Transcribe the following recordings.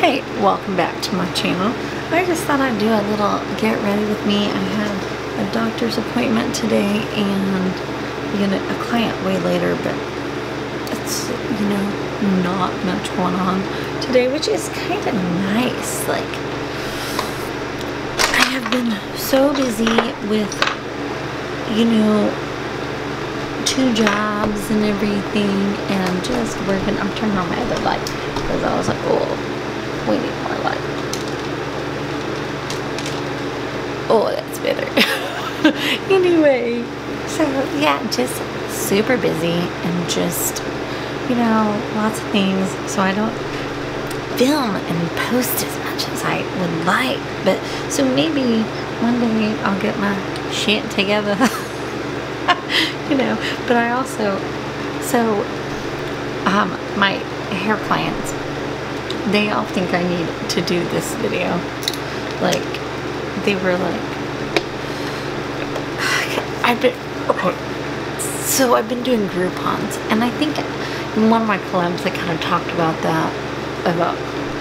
Hey, welcome back to my channel. I just thought I'd do a little get ready with me. I had a doctor's appointment today and a client way later, but it's, not much going on today, which is kind of nice. Like, I have been so busy with, 2 jobs and everything and just working. I'm turning on my other light because I was like, oh, we need more light. Oh, that's better. Anyway, so yeah, just super busy and just, lots of things. So I don't film and post as much as I would like. But so maybe one day I'll get my shit together. But I also, my hair clients, they all think I need to do this video. Like, they were like, I've been doing Groupons, and I think in one of my collabs I kind of talked about that,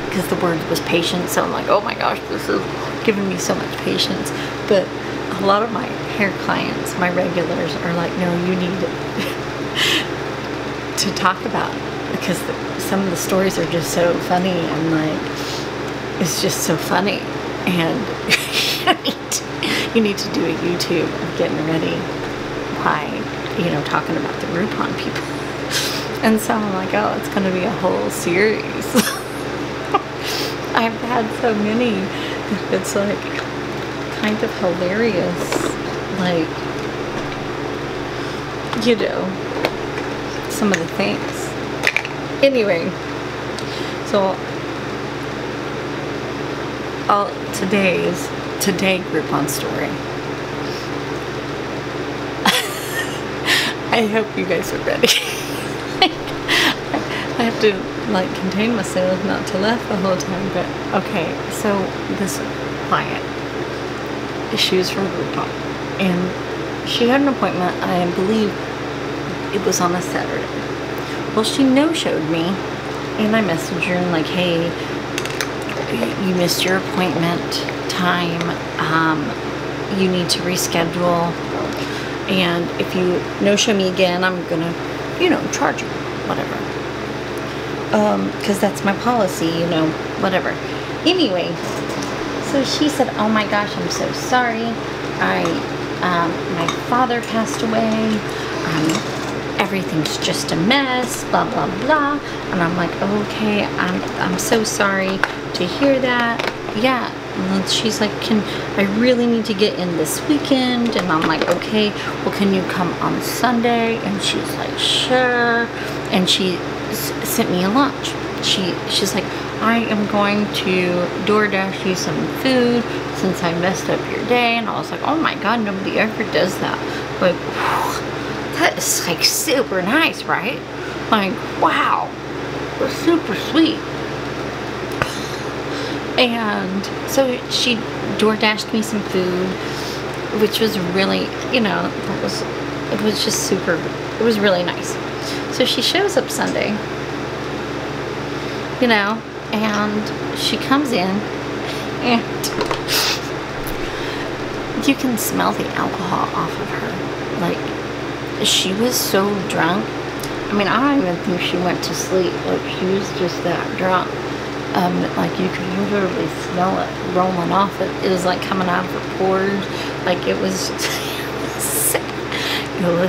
because the word was patience, so I'm like, oh my gosh, this is giving me so much patience. But a lot of my hair clients, my regulars, are like, no, you need to talk about it, because some of the stories are just so funny, and like, it's just so funny, and you need to do a YouTube of getting ready by, talking about the Groupon people. And so I'm like, oh, it's going to be a whole series. I've had so many that it's like kind of hilarious, like, some of the things. Anyway, so today Groupon story. I hope you guys are ready. I have to like contain myself not to laugh the whole time, but okay, so this client, she was from Groupon, and she had an appointment, I believe it was on a Saturday. Well, she no-showed me, and I messaged her and like, hey, you missed your appointment time, you need to reschedule, and if you no-show me again, I'm gonna, charge you, whatever, because that's my policy, whatever. Anyway, so she said, oh my gosh, I'm so sorry, my father passed away, everything's just a mess, blah blah blah. And I'm like, okay, I'm so sorry to hear that. Yeah. And she's like, I really need to get in this weekend. And I'm like, okay, well, can you come on Sunday? And she's like, sure. And she sent me a lunch. She's like, I am going to DoorDash you some food since I messed up your day. And I was like, oh my god, nobody ever does that. Like, that is like super nice, right? Like, wow, super sweet. And so she DoorDashed me some food, which was really, it was just super, it was really nice. So she shows up Sunday, and she comes in, and you can smell the alcohol off of her. Like, she was so drunk. I mean, I don't even think she went to sleep. Like, she was just that drunk. Like, you could literally smell it rolling off. It was like coming out of her pores. Like, it was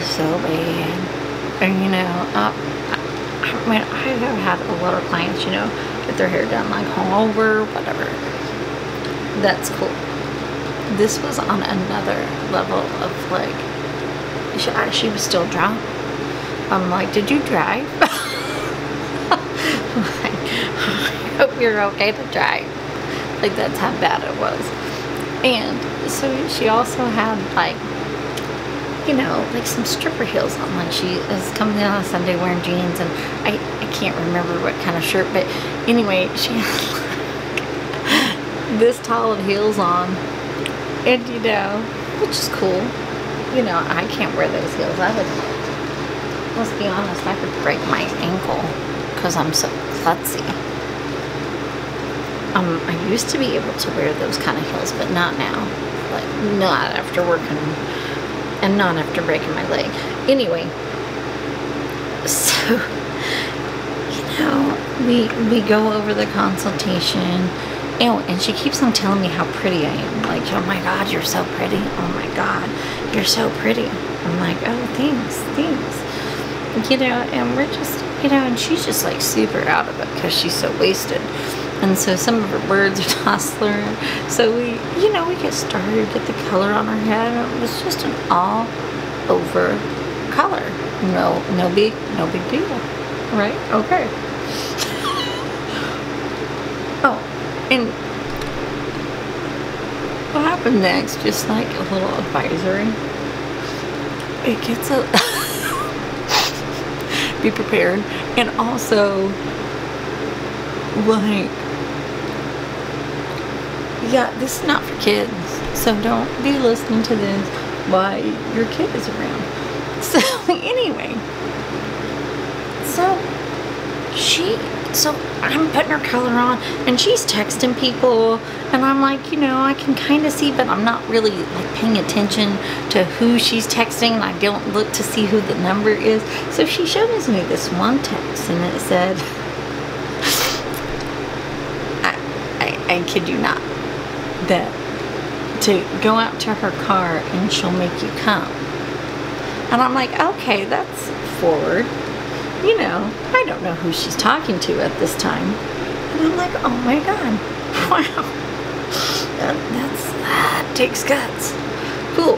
so bad. And I mean, I've had a lot of clients, get their hair done like hungover, whatever. That's cool. This was on another level of like, she was still drunk. I'm like, did you drive? Like, I hope you're okay to drive. Like, that's how bad it was. And so she also had like, like some stripper heels on. Like, she was coming in on a Sunday wearing jeans, and I can't remember what kind of shirt, but anyway, she had like this tall of heels on, and which is cool. I can't wear those heels. Let's be honest, I could break my ankle because I'm so klutzy. I used to be able to wear those kind of heels, but not now. Like, not after working and not after breaking my leg. Anyway, so, you know, we go over the consultation. Oh, and she keeps on telling me how pretty I am. Like, oh my God, you're so pretty. Oh my God, you're so pretty. I'm like, oh, thanks. You know, and we're just, you know, and she's just like super out of it because she's so wasted. And so some of her words are not slurring. So we, you know, we get started, get the color on her head. And it was just an all over color. No big deal. Right? Okay. Oh, and what happened next, just like a little advisory. It gets a be prepared, and also like, yeah, this is not for kids, so don't be listening to this while your kid is around. So anyway, so I'm putting her color on, and she's texting people, and I'm like, you know, I can kind of see, but I'm not really like paying attention to who she's texting, and I don't look to see who the number is. So she shows me this one text, and it said, I kid you not, that to go out to her car and she'll make you come. And I'm like, okay, that's forward. You know, I don't know who she's talking to at this time. And I'm like, oh my God, wow. That takes guts. Cool.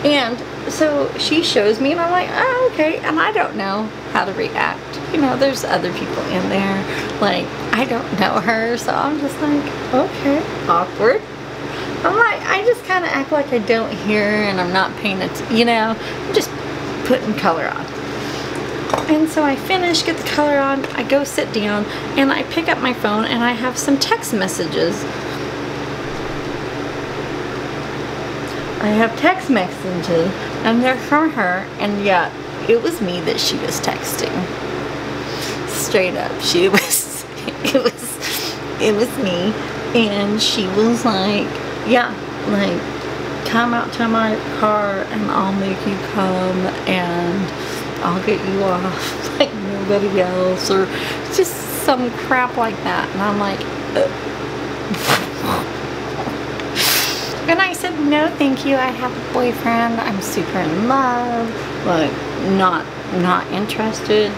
And so she shows me, and I'm like, oh, okay. And I don't know how to react. You know, there's other people in there. Like, I don't know her, so I'm just like, okay, awkward. I'm like, I just kind of act like I don't hear, and I'm not paying attention, you know, I'm just putting color on. And so I finish, get the color on, I go sit down, and I pick up my phone, and I have some text messages. I have text messages, and they're from her, and yet it was me that she was texting. Straight up, it was me, and she was like, yeah, like, come out to my car, and I'll make you come, and I'll get you off like nobody else, or just some crap like that. And I'm like, and I said, no thank you, I have a boyfriend, I'm super in love, like not interested,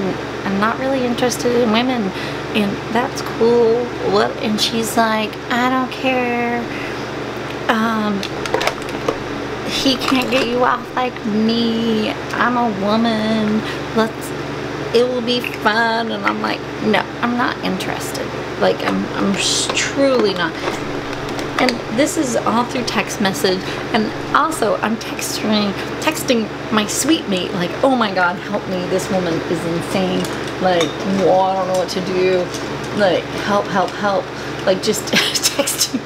I'm not really interested in women, and that's cool. What? And she's like, I don't care, he can't get you off like me, I'm a woman, it will be fun. And I'm like, no, I'm not interested. Like, I'm truly not. And this is all through text message, and also I'm texting my sweet mate, like, oh my God, help me, this woman is insane, like, well, I don't know what to do, like, help, like, just texting.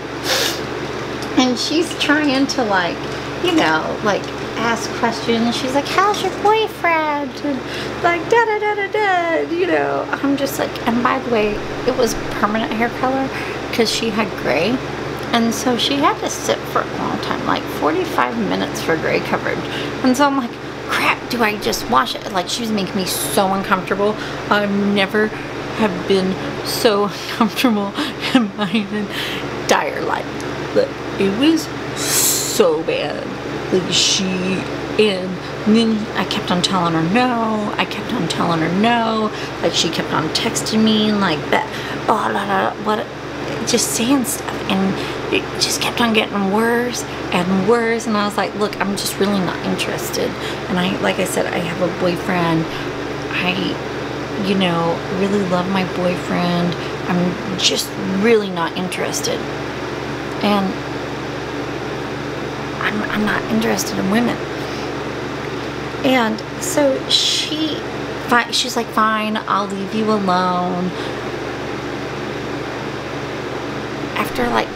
And she's trying to, like, you know, like, ask questions. She's like, how's your boyfriend? And like, da-da-da-da-da, you know. I'm just like, and by the way, it was permanent hair color because she had gray. And so she had to sit for a long time, like 45 minutes for gray coverage. And so I'm like, crap, do I just wash it? Like, she was making me so uncomfortable. I've never have been so uncomfortable in my entire life. But it was so bad. Like, and then I kept on telling her no, like, she kept on texting me, and like that, oh, la, la, what, just saying stuff, and it just kept on getting worse and worse. And I was like, look, I'm just really not interested. And like I said, I have a boyfriend. I, you know, really love my boyfriend. I'm just really not interested. And I'm not interested in women. And so she's like, fine, I'll leave you alone. After like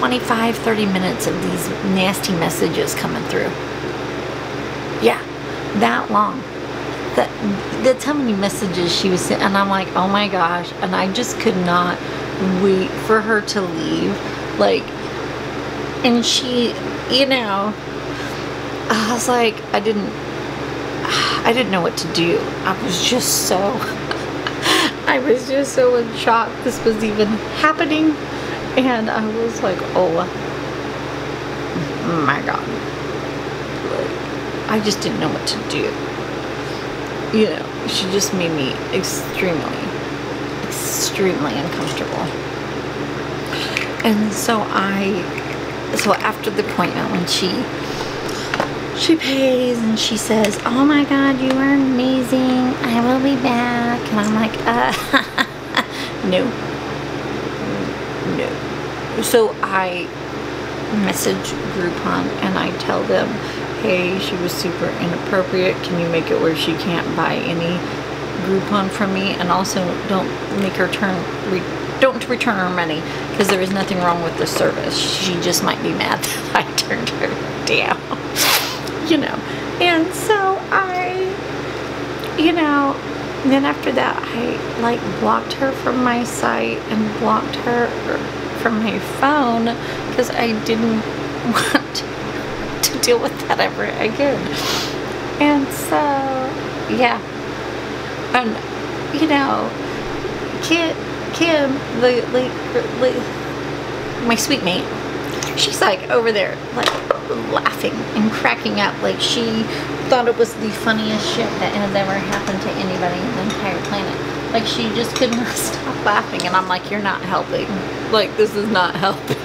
25-30 minutes of these nasty messages coming through. Yeah, that long. That's how many messages she was sending. And I'm like, oh my gosh. And I just could not wait for her to leave, like, and she, you know, I was like, I didn't know what to do. I was just so in shock this was even happening, and I was like, oh my God, like, I just didn't know what to do. You know, she just made me extremely uncomfortable. And so after the appointment, when she pays and she says, oh my God, you are amazing, I will be back, and I'm like, no. So I message Groupon and I tell them, hey, she was super inappropriate, can you make it where she can't buy any Groupon from me, and also don't make her don't return her money, because there is nothing wrong with the service. She just might be mad that I turned her down. You know, and so then after that, I like blocked her from my site and blocked her from my phone, because I didn't want to deal with that ever again. And so, yeah, and you know, Kim, my sweet mate, she's like over there, like, laughing and cracking up, like she thought it was the funniest shit that has ever happened to anybody on the entire planet. Like, she just could not stop laughing, and I'm like, you're not helping. Like, this is not helping.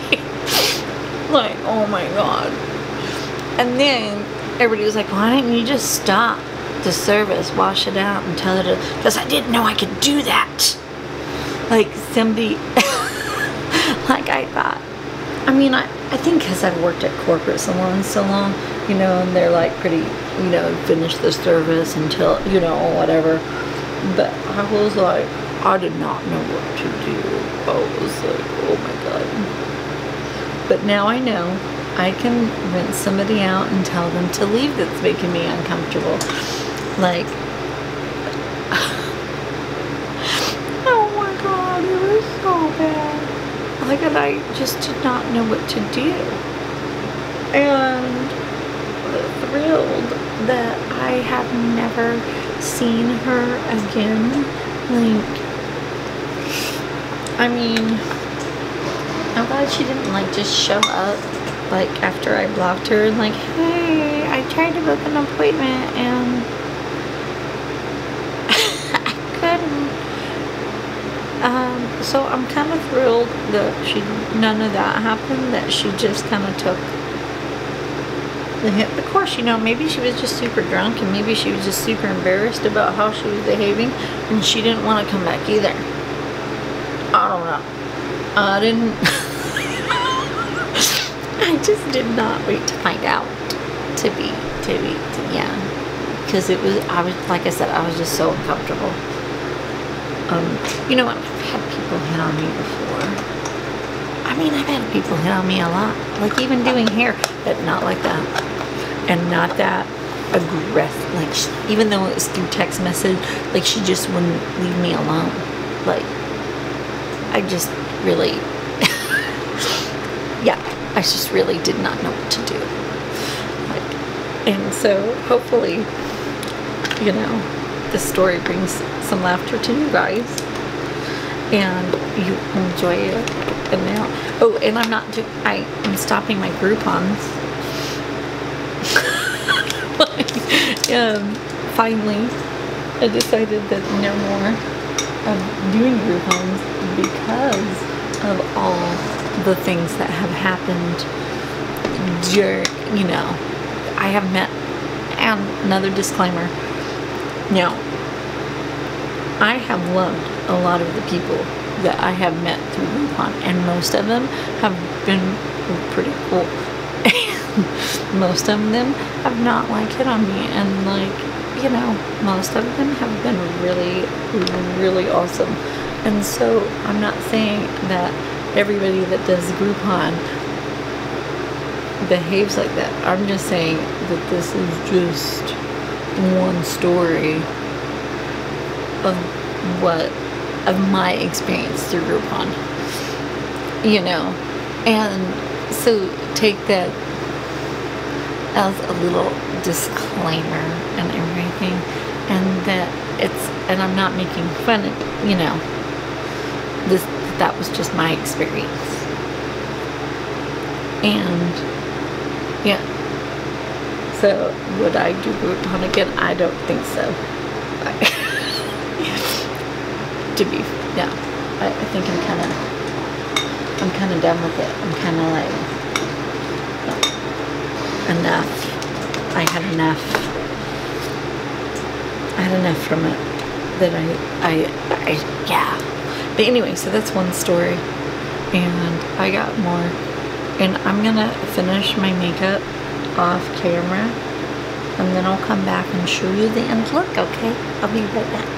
Like, oh my God. And then everybody was like, why didn't you just stop the service, wash it out, and tell her to, because I didn't know I could do that. Like, somebody, like, I thought, I mean, I think because I've worked at corporate salons so long, you know, and they're like pretty, you know, finish the service until, you know, whatever. But I was like, I did not know what to do. I was like, oh my God. But now I know I can rinse somebody out and tell them to leave that's making me uncomfortable. Like, oh my God, it was so bad. Like, and I just did not know what to do. And thrilled that I have never seen her again. Like, I mean, I'm glad she didn't, like, just show up, like, after I blocked her and like, hey, I tried to book an appointment and I couldn't. So I'm kind of thrilled that none of that happened, that she just kind of took the hit. Of course, you know, maybe she was just super drunk, and maybe she was just super embarrassed about how she was behaving, and she didn't want to come back either. I don't know. I didn't. I just did not wait to find out. Yeah. Because I was, like I said, I was just so uncomfortable. You know what? I've had people hit on me before. I mean, I've had people hit on me a lot. Like, even doing hair, but not like that. And not that aggressive. Like, even though it was through text message, like, she just wouldn't leave me alone. Like, I just really, yeah, I just really did not know what to do. Like, and so, hopefully, you know, this story brings some laughter to you guys, and you enjoy it. And now, oh, and I'm stopping my Groupons. Finally, I decided that no more of doing Groupons because of all the things that have happened during, you know, I have met, and another disclaimer, now, I have loved a lot of the people that I have met through Groupon, and most of them have been pretty cool. And most of them have not, like, hit on me, and, like, you know, most of them have been really, really awesome. And so I'm not saying that everybody that does Groupon behaves like that. I'm just saying that this is just one story of my experience through Groupon. you know, and so take that as a little disclaimer and everything, and that and I'm not making fun of, you know, that was just my experience. And yeah, so would I do Groupon again? I don't think so. Yeah, I think I'm kind of done with it. I'm kind of like, enough. I had enough from it that yeah. But anyway, so that's one story, and I got more, and I'm gonna finish my makeup off camera, and then I'll come back and show you the end look, okay? I'll be right back.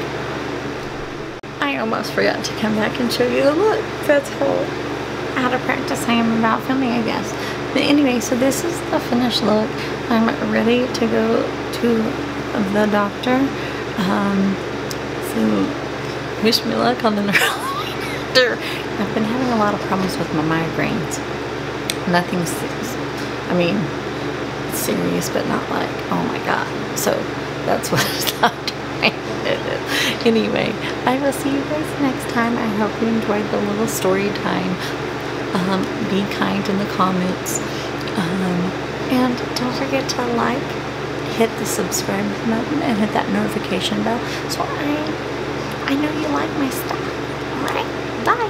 I almost forgot to come back and show you the look. That's how out of practice I am about filming, I guess. But anyway, so this is the finished look. I'm ready to go to the doctor. So wish me luck on the neurologist. I've been having a lot of problems with my migraines. Nothing serious. I mean, it's serious, but not like, oh my god. So that's what it's not. Anyway, I will see you guys next time. I hope you enjoyed the little story time. Be kind in the comments. And don't forget to like, hit the subscribe button, and hit that notification bell so I know you like my stuff. Alright, bye!